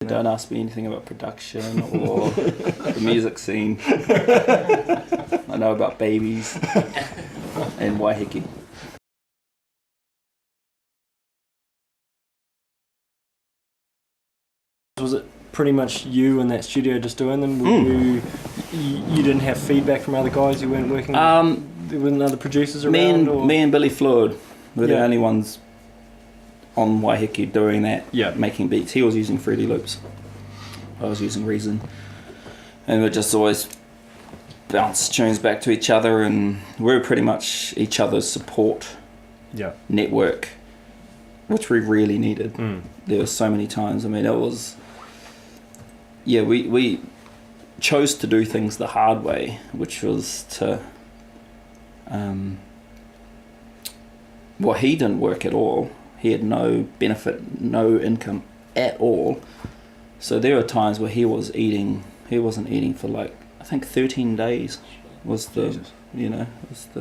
Don't ask me anything about production or the music scene. I know about babies and Waiheke. Was it pretty much you in that studio just doing them? You didn't have feedback from other guys? You weren't working with other producers around? Me and Billy Floyd were the only ones on Waiheke doing that, making beats. He was using Fruity Loops. I was using Reason. And we just always bounce tunes back to each other, and we were pretty much each other's support network, which we really needed. There were so many times. I mean, it was... Yeah, we chose to do things the hard way, which was to... Well, he didn't work at all. He had no benefit, no income at all. So there were times where he wasn't eating for like, I think 13 days was the, Jesus. You know,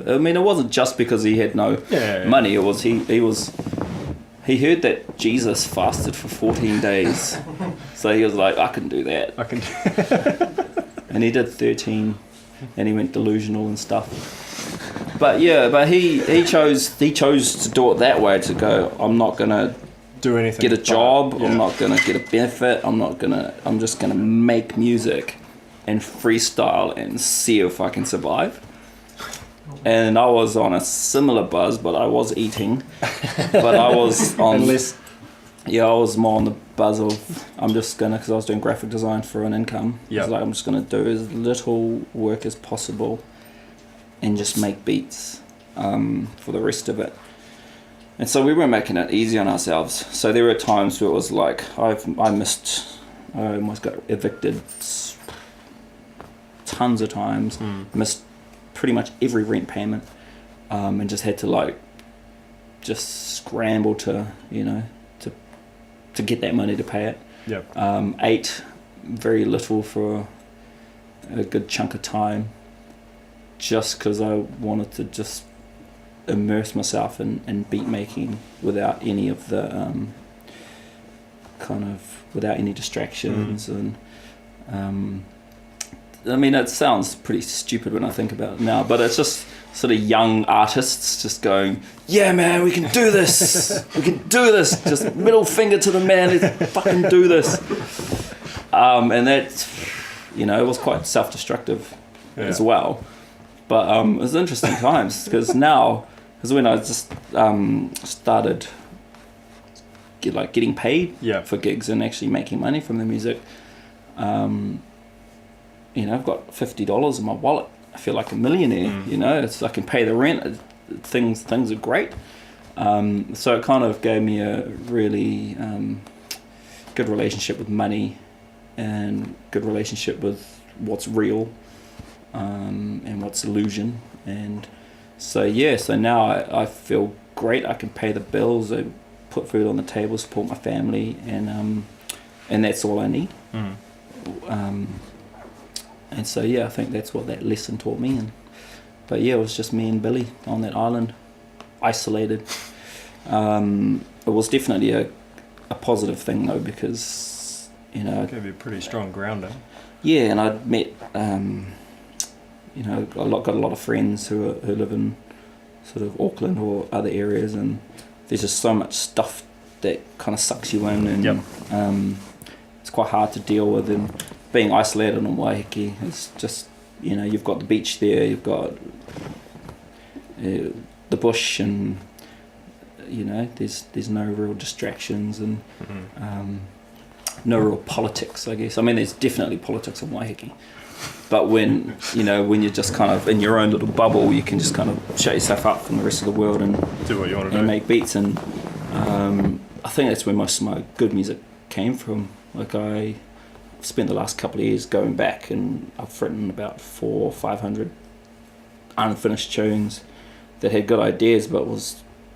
I mean, it wasn't just because he had no money. It was he heard that Jesus fasted for 14 days. So he was like, I can do that. And he did 13, and he went delusional and stuff. But he chose to do it that way, to go, I'm not gonna do anything, get a job, I'm not gonna get a benefit, I'm just gonna make music and freestyle and see if I can survive. And I was on a similar buzz, but I was eating. But I was on I was more on the buzz of, I'm just gonna, because I was doing graphic design for an income. I was like, I'm just gonna do as little work as possible and just make beats for the rest of it. And so we were making it easy on ourselves. So there were times where it was like, I almost got evicted tons of times, missed pretty much every rent payment, and just had to just scramble to get that money to pay it. Ate very little for a good chunk of time, just because I wanted to just immerse myself in beat making without any of the without any distractions. And I mean, it sounds pretty stupid when I think about it now, but it's just sort of young artists just going, yeah man, we can do this, just middle finger to the man, let's fucking do this. And that, it was quite self-destructive as well. But it was interesting times, because when I just started getting paid for gigs and actually making money from the music, I've got $50 in my wallet. I feel like a millionaire. It's I can pay the rent. Things are great. So it kind of gave me a really good relationship with money, and good relationship with what's real and what's illusion. And so now I feel great. I can pay the bills, I put food on the table, support my family, and that's all I need. And so I think that's what that lesson taught me. But it was just me and Billy on that island, isolated. It was definitely a positive thing though, because it gave you a pretty strong grounding. Yeah, and I'd met got a lot of friends who live in sort of Auckland or other areas, and there's just so much stuff that kind of sucks you in, and it's quite hard to deal with. And being isolated on Waiheke, it's just, you've got the beach there, you've got the bush, and there's no real distractions, and no real politics, I guess. I mean, there's definitely politics on Waiheke, but when you're just kind of in your own little bubble, you can just kind of shut yourself up from the rest of the world and do what you want to do, make beats. And I think that's where most of my good music came from. Like, I spent the last couple of years going back, and I've written about 400 or 500 unfinished tunes that had good ideas, but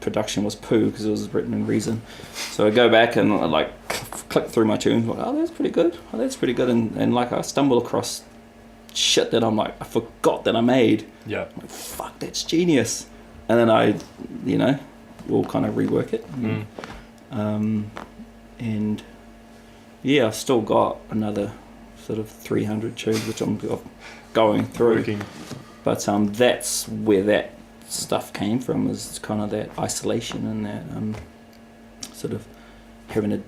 production was poo because it was written in Reason. So I go back and I click through my tunes, like, oh, that's pretty good, and I stumble across shit that I'm like, I forgot that I made. I'm like, fuck, that's genius. And then I will kind of rework it, and yeah, I've still got another sort of 300 tunes which I'm going through. But that's where that stuff came from, is kind of that isolation and that sort of having a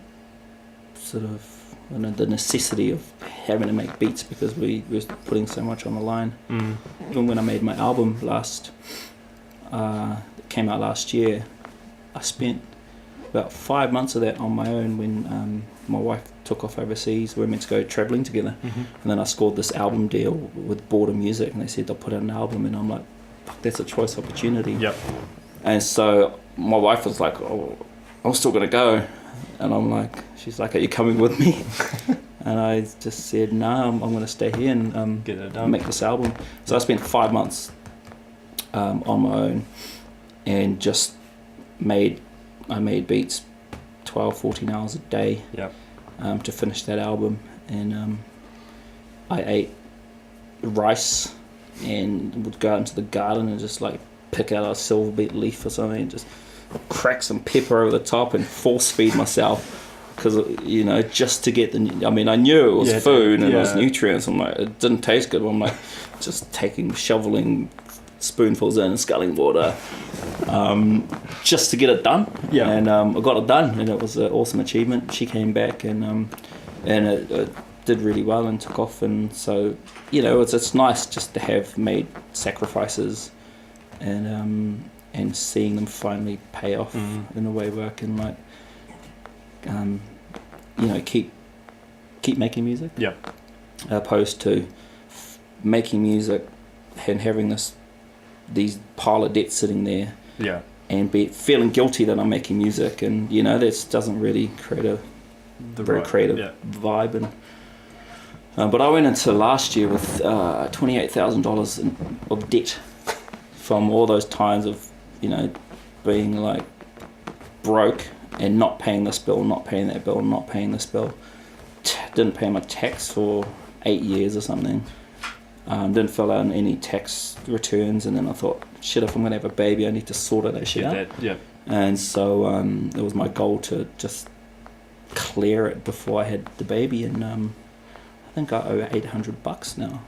sort of the necessity of having to make beats because we were putting so much on the line. Even when I made my album that came out last year, I spent about 5 months of that on my own when my wife took off overseas. We were meant to go travelling together, and then I scored this album deal with Border Music, and they said they'll put out an album, and I'm like, fuck, that's a choice opportunity. Yep. And so my wife was like, oh, I'm still gonna go, and I'm like, she's like, are you coming with me? And I just said, no, I'm going to stay here and get it done, make this album. So I spent 5 months on my own and just made beats 12, 14 hours a day. Yep. To finish that album. And I ate rice and would go out into the garden and just like pick out a silver beet leaf or something and just crack some pepper over the top and force feed myself. Because, you know, just to get I knew it was food and it was nutrients. I'm like, it didn't taste good. I'm like, just shoveling spoonfuls in and sculling water, just to get it done. Yeah. And I got it done, and it was an awesome achievement. She came back and it did really well and took off. And so, you know, it's nice just to have made sacrifices and seeing them finally pay off in a way where I can like. You know, keep making music. Yeah. Opposed to making music and having these pile of debt sitting there. Yeah. And feeling guilty that I'm making music, and you know that doesn't really create a very creative vibe. And but I went into last year with $28,000 of debt from all those times of, you know, being like broke. And not paying this bill, not paying that bill, not paying this bill. Didn't pay my tax for 8 years or something. Didn't fill out any tax returns, and then I thought, shit, if I'm going to have a baby, I need to sort that shit out. And so it was my goal to just clear it before I had the baby, and I think I owe $800 now.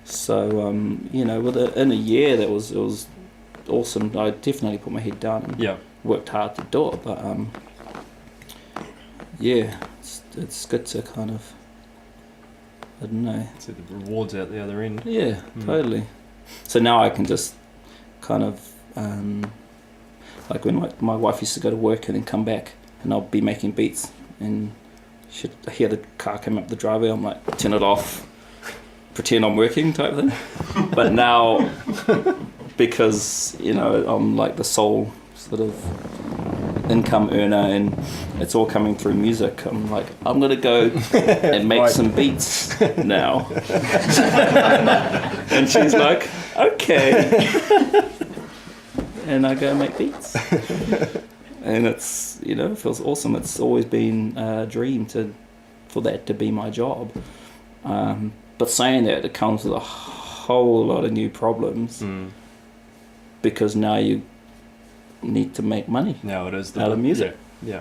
So, you know, in a year, it was awesome. I definitely put my head down and worked hard to do it, but it's good to kind of, I don't know, see the rewards out the other end. Totally. So now I can just kind of like when my wife used to go to work and then come back, and I'll be making beats and she'd hear the car come up the driveway, I'm like, turn it off, pretend I'm working type thing. But now, because, you know, I'm like the sole sort of income earner and it's all coming through music, I'm like, I'm gonna go and make some beats now. And she's like, okay. And I go and make beats. And it's, you know, it feels awesome. It's always been a dream for that to be my job. But saying that, it comes with a whole lot of new problems because now you need to make money now it is out of music. Yeah.